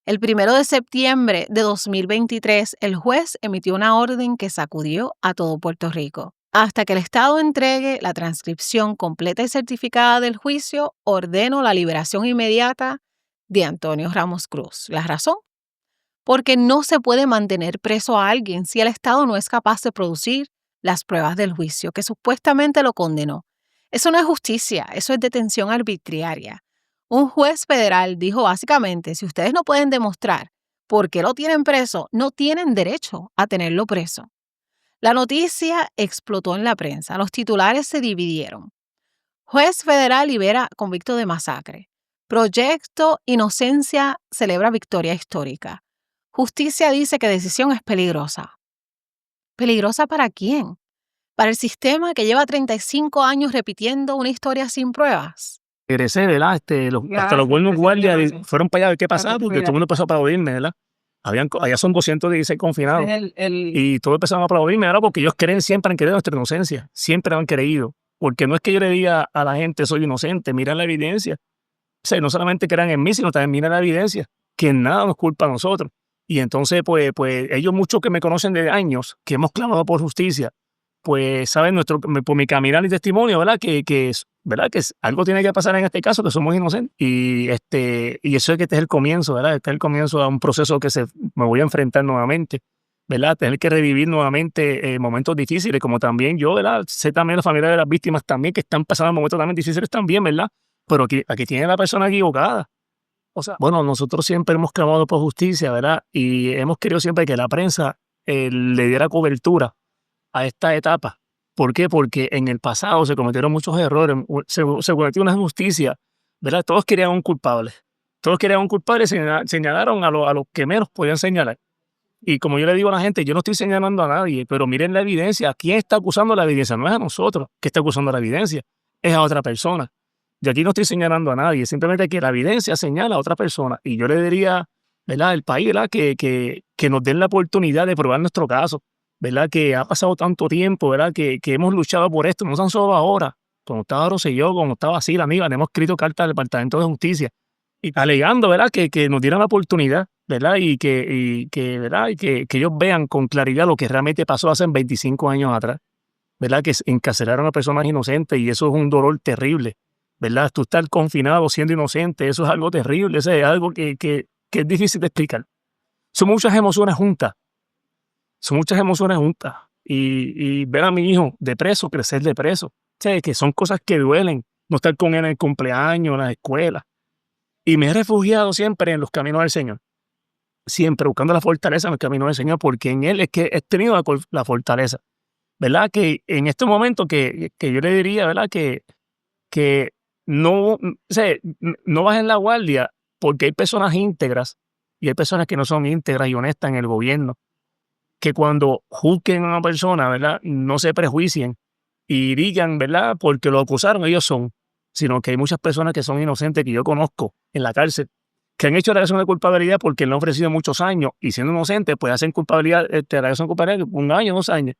El 1 de septiembre de 2023, el juez emitió una orden que sacudió a todo Puerto Rico. Hasta que el Estado entregue la transcripción completa y certificada del juicio, ordeno la liberación inmediata de Antonio Ramos Cruz. ¿La razón? Porque no se puede mantener preso a alguien si el Estado no es capaz de producir las pruebas del juicio que supuestamente lo condenó. Eso no es justicia, eso es detención arbitraria. Un juez federal dijo básicamente, si ustedes no pueden demostrar por qué lo tienen preso, no tienen derecho a tenerlo preso. La noticia explotó en la prensa, los titulares se dividieron. Juez federal libera convicto de masacre. Proyecto Inocencia celebra victoria histórica. Justicia dice que decisión es peligrosa. ¿Peligrosa para quién? ¿Para el sistema que lleva 35 años repitiendo una historia sin pruebas? Regresé, ¿verdad? Hasta los buenos guardias fueron para allá a ver qué pasaba, porque todo el mundo empezó a aplaudirme, ¿verdad? Allá son 216 confinados. Y todos empezaron a aplaudirme, ¿verdad? Porque ellos creen siempre, han creído nuestra inocencia. Siempre han creído. Porque no es que yo le diga a la gente soy inocente, mira la evidencia. O sea, no solamente crean en mí, sino también mira la evidencia. Que nada nos culpa a nosotros. Y entonces, pues ellos muchos que me conocen de años, que hemos clamado por justicia, pues saben por mi caminar y testimonio, ¿verdad? ¿Verdad? Que algo tiene que pasar en este caso, que somos inocentes. Y eso es que este es el comienzo, ¿verdad? Este es el comienzo de un proceso que me voy a enfrentar nuevamente, ¿verdad? Tener que revivir nuevamente momentos difíciles, como también yo, ¿verdad? Sé también la familia de las víctimas también, que están pasando momentos también difíciles también, ¿verdad? Pero aquí tiene la persona equivocada. O sea, bueno, nosotros siempre hemos clamado por justicia, ¿verdad? Y hemos querido siempre que la prensa le diera cobertura a esta etapa. ¿Por qué? Porque en el pasado se cometieron muchos errores, se cometió una injusticia, ¿verdad? Todos querían un culpable. Todos querían un culpable y señalaron a los que menos podían señalar. Y como yo le digo a la gente, yo no estoy señalando a nadie, pero miren la evidencia. ¿Quién está acusando la evidencia? No es a nosotros que está acusando la evidencia, es a otra persona. Y aquí no estoy señalando a nadie, simplemente que la evidencia señala a otra persona. Y yo le diría, ¿verdad?, al país, ¿verdad?, que nos den la oportunidad de probar nuestro caso, ¿verdad?, que ha pasado tanto tiempo, ¿verdad?, que hemos luchado por esto, no tan solo ahora. Cuando estaba Rosselló, cuando estaba así, la amiga, le hemos escrito cartas al Departamento de Justicia, y alegando, ¿verdad?, que nos dieran la oportunidad, ¿verdad?, ¿verdad?, y que ellos vean con claridad lo que realmente pasó hace 25 años atrás, ¿verdad?, que encarcelaron a personas inocentes, y eso es un dolor terrible. ¿Verdad? Tú estar confinado siendo inocente, eso es algo terrible, eso es algo que es difícil de explicar. Son muchas emociones juntas. y ver a mi hijo de preso, crecer de preso. O sea, que son cosas que duelen, no estar con él en el cumpleaños, en la escuela. Y me he refugiado siempre en los caminos del Señor, siempre buscando la fortaleza en los caminos del Señor, porque en Él es que he tenido la fortaleza. ¿Verdad? Que en este momento que yo le diría, ¿verdad? Que no, o sea, no bajen la guardia, porque hay personas íntegras y hay personas que no son íntegras y honestas en el gobierno, que cuando juzguen a una persona, ¿verdad? No se prejuicien y digan, ¿verdad? Porque lo acusaron, ellos son, sino que hay muchas personas que son inocentes que yo conozco en la cárcel, que han hecho declaración de culpabilidad porque le han ofrecido muchos años y siendo inocentes, pues hacen culpabilidad, declaración de culpabilidad 1 año, 2 años,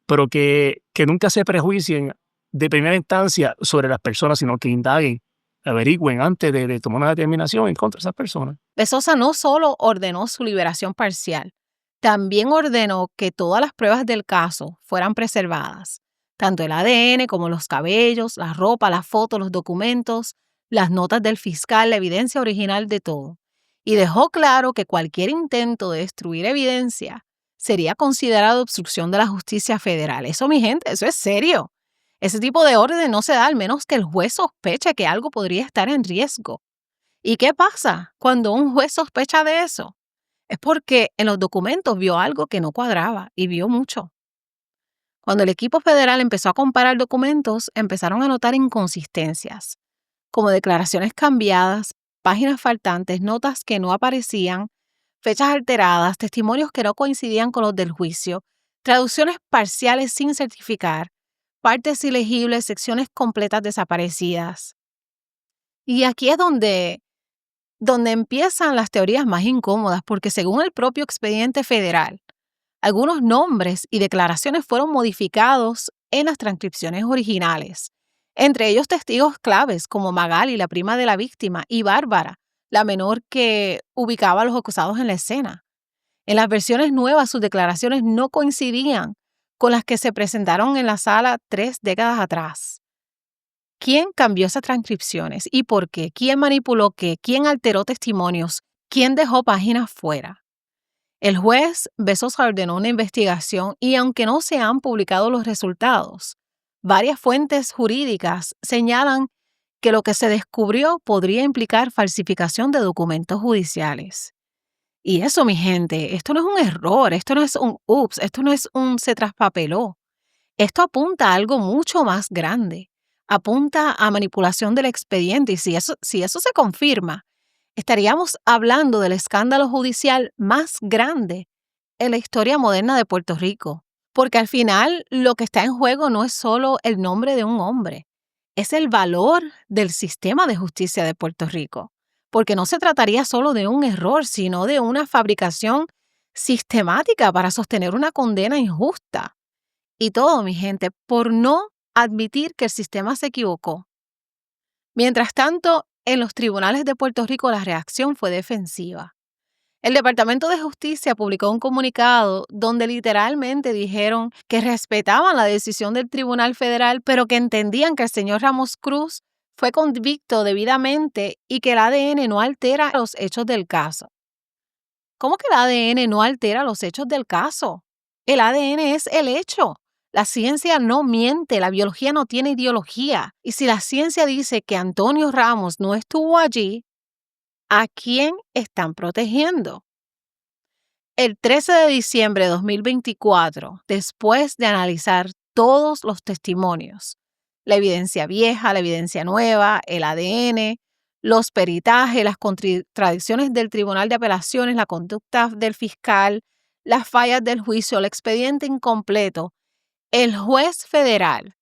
pero que nunca se prejuicien de primera instancia sobre las personas, sino que indaguen, averigüen antes de tomar una determinación en contra de esas personas. De Sosa no solo ordenó su liberación parcial, también ordenó que todas las pruebas del caso fueran preservadas, tanto el ADN como los cabellos, la ropa, las fotos, los documentos, las notas del fiscal, la evidencia original de todo. Y dejó claro que cualquier intento de destruir evidencia sería considerado obstrucción de la justicia federal. Eso, mi gente, eso es serio. Ese tipo de orden no se da al menos que el juez sospeche que algo podría estar en riesgo. ¿Y qué pasa cuando un juez sospecha de eso? Es porque en los documentos vio algo que no cuadraba y vio mucho. Cuando el equipo federal empezó a comparar documentos, empezaron a notar inconsistencias, como declaraciones cambiadas, páginas faltantes, notas que no aparecían, fechas alteradas, testimonios que no coincidían con los del juicio, traducciones parciales sin certificar, partes ilegibles, secciones completas desaparecidas. Y aquí es donde empiezan las teorías más incómodas, porque según el propio expediente federal, algunos nombres y declaraciones fueron modificados en las transcripciones originales, entre ellos testigos claves como Magali, la prima de la víctima, y Bárbara, la menor que ubicaba a los acusados en la escena. En las versiones nuevas, sus declaraciones no coincidían con las que se presentaron en la sala 3 décadas atrás. ¿Quién cambió esas transcripciones y por qué? ¿Quién manipuló qué? ¿Quién alteró testimonios? ¿Quién dejó páginas fuera? El juez Bezosa ordenó una investigación y aunque no se han publicado los resultados, varias fuentes jurídicas señalan que lo que se descubrió podría implicar falsificación de documentos judiciales. Y eso, mi gente, esto no es un error, esto no es un ups, esto no es un se traspapeló. Esto apunta a algo mucho más grande. Apunta a manipulación del expediente y si eso se confirma, estaríamos hablando del escándalo judicial más grande en la historia moderna de Puerto Rico. Porque al final lo que está en juego no es solo el nombre de un hombre, es el valor del sistema de justicia de Puerto Rico. Porque no se trataría solo de un error, sino de una fabricación sistemática para sostener una condena injusta. Y todo, mi gente, por no admitir que el sistema se equivocó. Mientras tanto, en los tribunales de Puerto Rico la reacción fue defensiva. El Departamento de Justicia publicó un comunicado donde literalmente dijeron que respetaban la decisión del Tribunal Federal, pero que entendían que el señor Ramos Cruz fue convicto debidamente y que el ADN no altera los hechos del caso. ¿Cómo que el ADN no altera los hechos del caso? El ADN es el hecho. La ciencia no miente, la biología no tiene ideología. Y si la ciencia dice que Antonio Ramos no estuvo allí, ¿a quién están protegiendo? El 13 de diciembre de 2024, después de analizar todos los testimonios, la evidencia vieja, la evidencia nueva, el ADN, los peritajes, las contradicciones del Tribunal de Apelaciones, la conducta del fiscal, las fallas del juicio, el expediente incompleto, el juez federal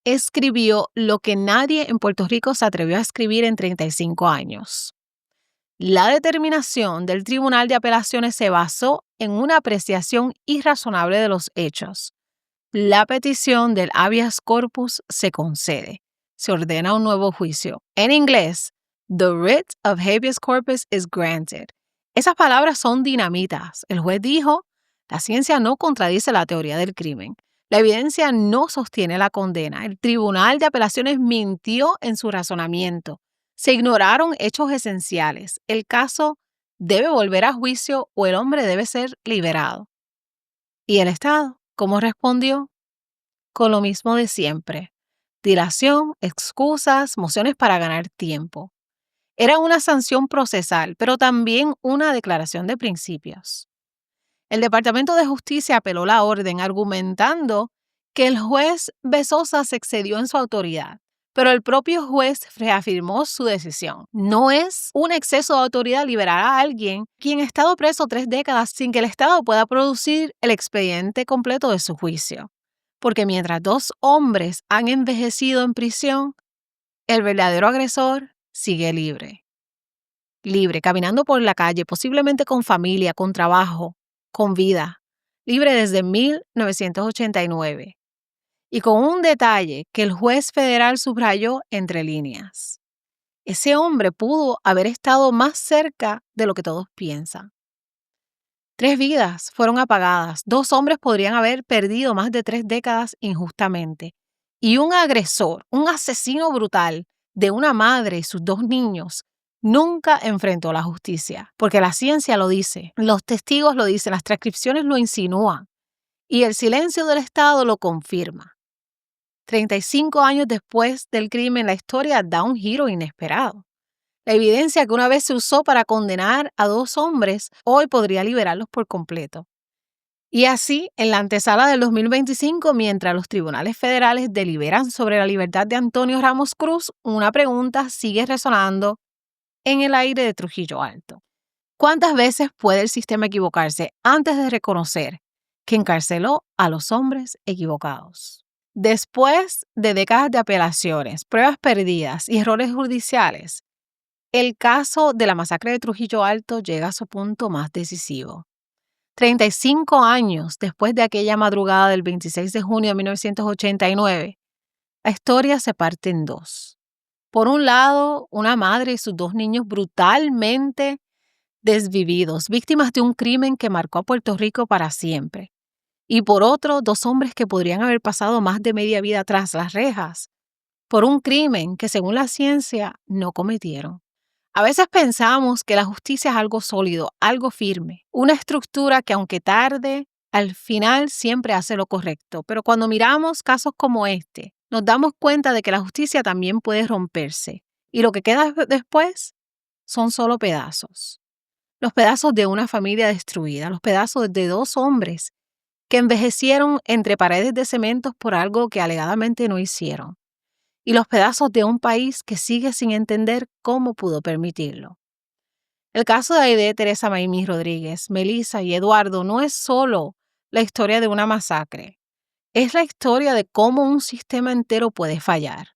escribió lo que nadie en Puerto Rico se atrevió a escribir en 35 años. La determinación del Tribunal de Apelaciones se basó en una apreciación irrazonable de los hechos. La petición del habeas corpus se concede. Se ordena un nuevo juicio. En inglés, the writ of habeas corpus is granted. Esas palabras son dinamitas. El juez dijo, la ciencia no contradice la teoría del crimen. La evidencia no sostiene la condena. El Tribunal de Apelaciones mintió en su razonamiento. Se ignoraron hechos esenciales. El caso debe volver a juicio o el hombre debe ser liberado. ¿Y el Estado? ¿Cómo respondió? Con lo mismo de siempre: dilación, excusas, mociones para ganar tiempo. Era una sanción procesal, pero también una declaración de principios. El Departamento de Justicia apeló la orden argumentando que el juez Bezosa se excedió en su autoridad, pero el propio juez reafirmó su decisión. No es un exceso de autoridad liberar a alguien quien ha estado preso 3 décadas sin que el Estado pueda producir el expediente completo de su juicio. Porque mientras 2 hombres han envejecido en prisión, el verdadero agresor sigue libre. Libre, caminando por la calle, posiblemente con familia, con trabajo, con vida. Libre desde 1989. Y con un detalle que el juez federal subrayó entre líneas: ese hombre pudo haber estado más cerca de lo que todos piensan. 3 vidas fueron apagadas. 2 hombres podrían haber perdido más de 3 décadas injustamente. Y un agresor, un asesino brutal de una madre y sus 2 niños, nunca enfrentó la justicia. Porque la ciencia lo dice, los testigos lo dicen, las transcripciones lo insinúan. Y el silencio del Estado lo confirma. 35 años después del crimen, la historia da un giro inesperado. La evidencia que una vez se usó para condenar a 2 hombres, hoy podría liberarlos por completo. Y así, en la antesala del 2025, mientras los tribunales federales deliberan sobre la libertad de Antonio Ramos Cruz, una pregunta sigue resonando en el aire de Trujillo Alto. ¿Cuántas veces puede el sistema equivocarse antes de reconocer que encarceló a los hombres equivocados? Después de décadas de apelaciones, pruebas perdidas y errores judiciales, el caso de la masacre de Trujillo Alto llega a su punto más decisivo. 35 años después de aquella madrugada del 26 de junio de 1989, la historia se parte en 2. Por un lado, una madre y sus 2 niños brutalmente desvividos, víctimas de un crimen que marcó a Puerto Rico para siempre. Y por otro, 2 hombres que podrían haber pasado más de media vida tras las rejas por un crimen que, según la ciencia, no cometieron. A veces pensamos que la justicia es algo sólido, algo firme, una estructura que, aunque tarde, al final siempre hace lo correcto. Pero cuando miramos casos como este, nos damos cuenta de que la justicia también puede romperse. Y lo que queda después son solo pedazos. Los pedazos de una familia destruida, los pedazos de 2 hombres que envejecieron entre paredes de cementos por algo que alegadamente no hicieron. Y los pedazos de un país que sigue sin entender cómo pudo permitirlo. El caso de Aide, Teresa Maimí Rodríguez, Melissa y Eduardo no es solo la historia de una masacre. Es la historia de cómo un sistema entero puede fallar.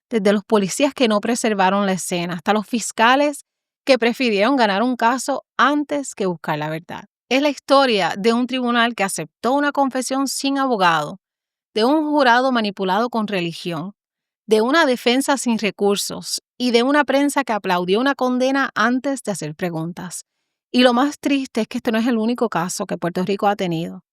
Desde los policías que no preservaron la escena hasta los fiscales que prefirieron ganar un caso antes que buscar la verdad. Es la historia de un tribunal que aceptó una confesión sin abogado, de un jurado manipulado con religión, de una defensa sin recursos y de una prensa que aplaudió una condena antes de hacer preguntas. Y lo más triste es que este no es el único caso que Puerto Rico ha tenido.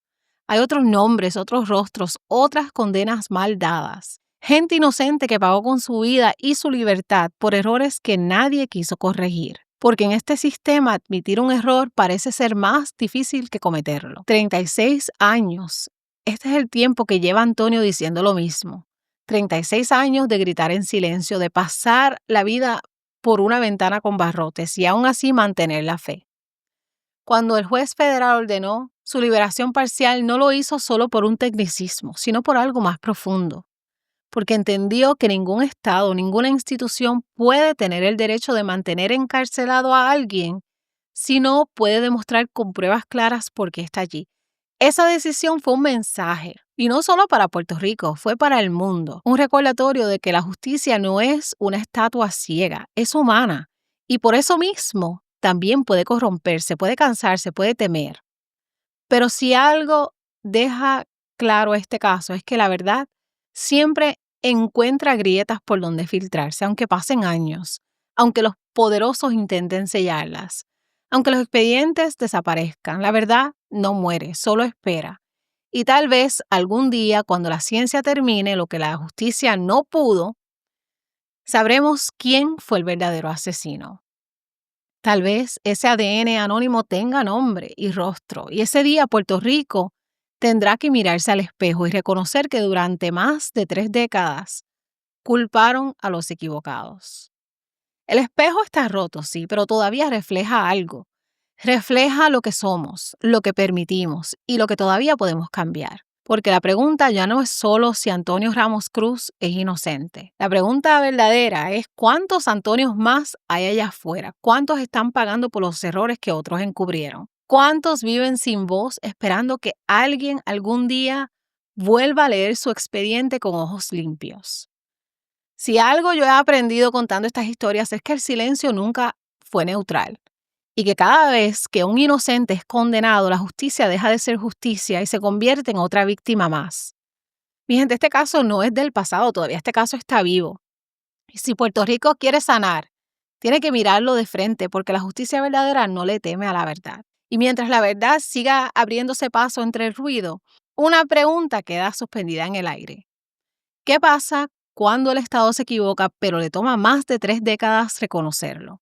Hay otros nombres, otros rostros, otras condenas mal dadas. Gente inocente que pagó con su vida y su libertad por errores que nadie quiso corregir. Porque en este sistema admitir un error parece ser más difícil que cometerlo. 36 años. Este es el tiempo que lleva Antonio diciendo lo mismo. 36 años de gritar en silencio, de pasar la vida por una ventana con barrotes y aún así mantener la fe. Cuando el juez federal ordenó su liberación parcial, no lo hizo solo por un tecnicismo, sino por algo más profundo. Porque entendió que ningún Estado, ninguna institución puede tener el derecho de mantener encarcelado a alguien si no puede demostrar con pruebas claras por qué está allí. Esa decisión fue un mensaje, y no solo para Puerto Rico, fue para el mundo. Un recordatorio de que la justicia no es una estatua ciega, es humana. Y por eso mismo también puede corromperse, puede cansarse, puede temer. Pero si algo deja claro este caso es que la verdad siempre encuentra grietas por donde filtrarse, aunque pasen años, aunque los poderosos intenten sellarlas, aunque los expedientes desaparezcan. La verdad no muere, solo espera. Y tal vez algún día, cuando la ciencia termine lo que la justicia no pudo, sabremos quién fue el verdadero asesino. Tal vez ese ADN anónimo tenga nombre y rostro, y ese día Puerto Rico tendrá que mirarse al espejo y reconocer que durante más de 3 décadas culparon a los equivocados. El espejo está roto, sí, pero todavía refleja algo. Refleja lo que somos, lo que permitimos y lo que todavía podemos cambiar. Porque la pregunta ya no es solo si Antonio Ramos Cruz es inocente. La pregunta verdadera es cuántos Antonios más hay allá afuera, cuántos están pagando por los errores que otros encubrieron, cuántos viven sin voz esperando que alguien algún día vuelva a leer su expediente con ojos limpios. Si algo yo he aprendido contando estas historias es que el silencio nunca fue neutral y que cada vez que un inocente es condenado, la justicia deja de ser justicia y se convierte en otra víctima más. Mi gente, este caso no es del pasado, todavía este caso está vivo. Y si Puerto Rico quiere sanar, tiene que mirarlo de frente porque la justicia verdadera no le teme a la verdad. Y mientras la verdad siga abriéndose paso entre el ruido, una pregunta queda suspendida en el aire. ¿Qué pasa cuando el Estado se equivoca, pero le toma más de 3 décadas reconocerlo?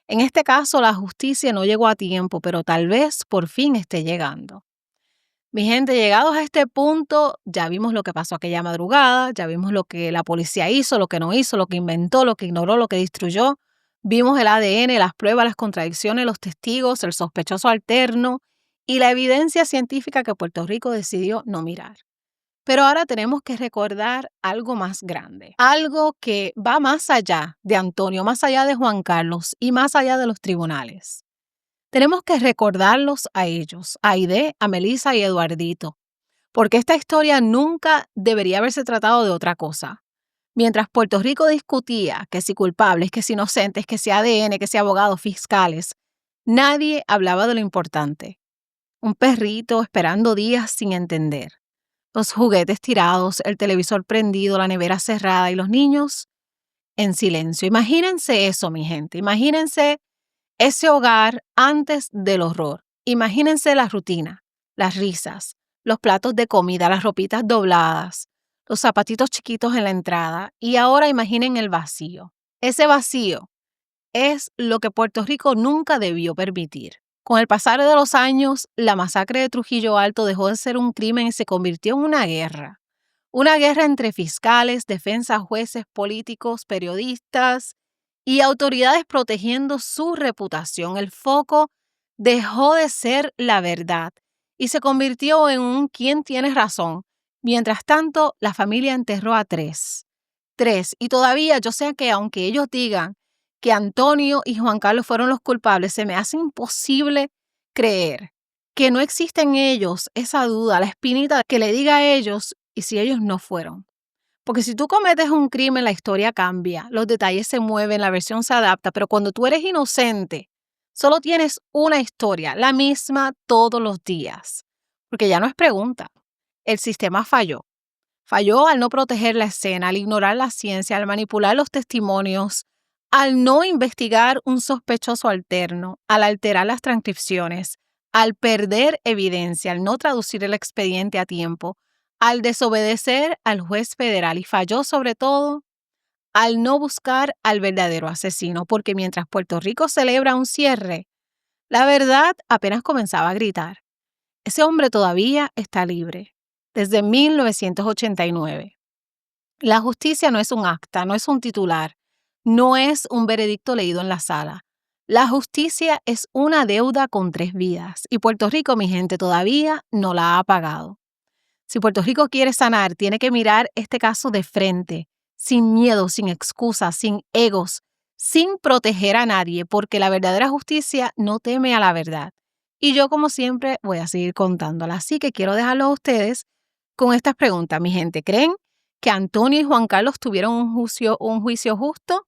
En este caso, la justicia no llegó a tiempo, pero tal vez por fin esté llegando. Mi gente, llegados a este punto, ya vimos lo que pasó aquella madrugada, ya vimos lo que la policía hizo, lo que no hizo, lo que inventó, lo que ignoró, lo que destruyó. Vimos el ADN, las pruebas, las contradicciones, los testigos, el sospechoso alterno y la evidencia científica que Puerto Rico decidió no mirar. Pero ahora tenemos que recordar algo más grande, algo que va más allá de Antonio, más allá de Juan Carlos y más allá de los tribunales. Tenemos que recordarlos a ellos, a Aide, a Melissa y a Eduardito, porque esta historia nunca debería haberse tratado de otra cosa. Mientras Puerto Rico discutía que si culpables, que si inocentes, que si ADN, que si abogados fiscales, nadie hablaba de lo importante. Un perrito esperando días sin entender. Los juguetes tirados, el televisor prendido, la nevera cerrada y los niños en silencio. Imagínense eso, mi gente. Imagínense ese hogar antes del horror. Imagínense la rutina, las risas, los platos de comida, las ropitas dobladas, los zapatitos chiquitos en la entrada. Y ahora imaginen el vacío. Ese vacío es lo que Puerto Rico nunca debió permitir. Con el pasar de los años, la masacre de Trujillo Alto dejó de ser un crimen y se convirtió en una guerra. Una guerra entre fiscales, defensas, jueces, políticos, periodistas y autoridades protegiendo su reputación. El foco dejó de ser la verdad y se convirtió en un quién tiene razón. Mientras tanto, la familia enterró a tres. Y todavía yo sé que aunque ellos digan que Antonio y Juan Carlos fueron los culpables, se me hace imposible creer que no existe en ellos esa duda, la espinita que le diga a ellos y si ellos no fueron. Porque si tú cometes un crimen, la historia cambia, los detalles se mueven, la versión se adapta, pero cuando tú eres inocente, solo tienes una historia, la misma todos los días. Porque ya no es pregunta, el sistema falló. Falló al no proteger la escena, al ignorar la ciencia, al manipular los testimonios, al no investigar un sospechoso alterno, al alterar las transcripciones, al perder evidencia, al no traducir el expediente a tiempo, al desobedecer al juez federal y falló sobre todo al no buscar al verdadero asesino, porque mientras Puerto Rico celebra un cierre, la verdad apenas comenzaba a gritar. Ese hombre todavía está libre, desde 1989. La justicia no es un acta, no es un titular, no es un veredicto leído en la sala. La justicia es una deuda con 3 vidas y Puerto Rico, mi gente, todavía no la ha pagado. Si Puerto Rico quiere sanar, tiene que mirar este caso de frente, sin miedo, sin excusas, sin egos, sin proteger a nadie, porque la verdadera justicia no teme a la verdad. Y yo, como siempre, voy a seguir contándola. Así que quiero dejarlo a ustedes con estas preguntas, mi gente. ¿Creen que Antonio y Juan Carlos tuvieron un juicio justo?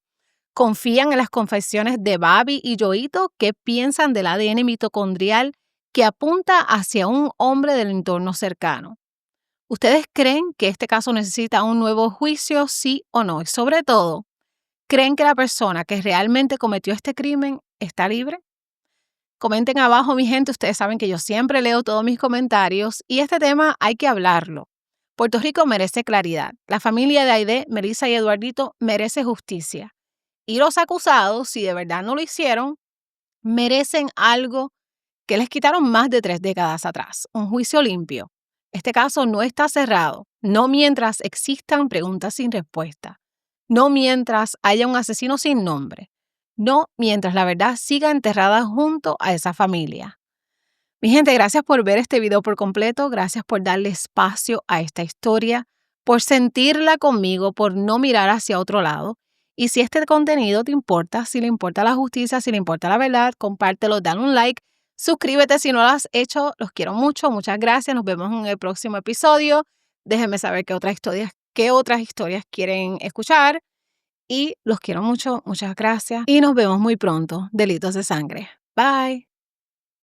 ¿Confían en las confesiones de Babi y Yoito? ¿Qué piensan del ADN mitocondrial que apunta hacia un hombre del entorno cercano? ¿Ustedes creen que este caso necesita un nuevo juicio, sí o no? Y sobre todo, ¿creen que la persona que realmente cometió este crimen está libre? Comenten abajo, mi gente. Ustedes saben que yo siempre leo todos mis comentarios y este tema hay que hablarlo. Puerto Rico merece claridad. La familia de Aide, Melissa y Eduardito merece justicia. Y los acusados, si de verdad no lo hicieron, merecen algo que les quitaron más de 3 décadas atrás. Un juicio limpio. Este caso no está cerrado, no mientras existan preguntas sin respuesta, no mientras haya un asesino sin nombre, no mientras la verdad siga enterrada junto a esa familia. Mi gente, gracias por ver este video por completo, gracias por darle espacio a esta historia, por sentirla conmigo, por no mirar hacia otro lado. Y si este contenido te importa, si le importa la justicia, si le importa la verdad, compártelo, dale un like, suscríbete si no lo has hecho, los quiero mucho, muchas gracias, nos vemos en el próximo episodio. Déjenme saber qué otras historias quieren escuchar y los quiero mucho, muchas gracias y nos vemos muy pronto. Delitos de Sangre. Bye.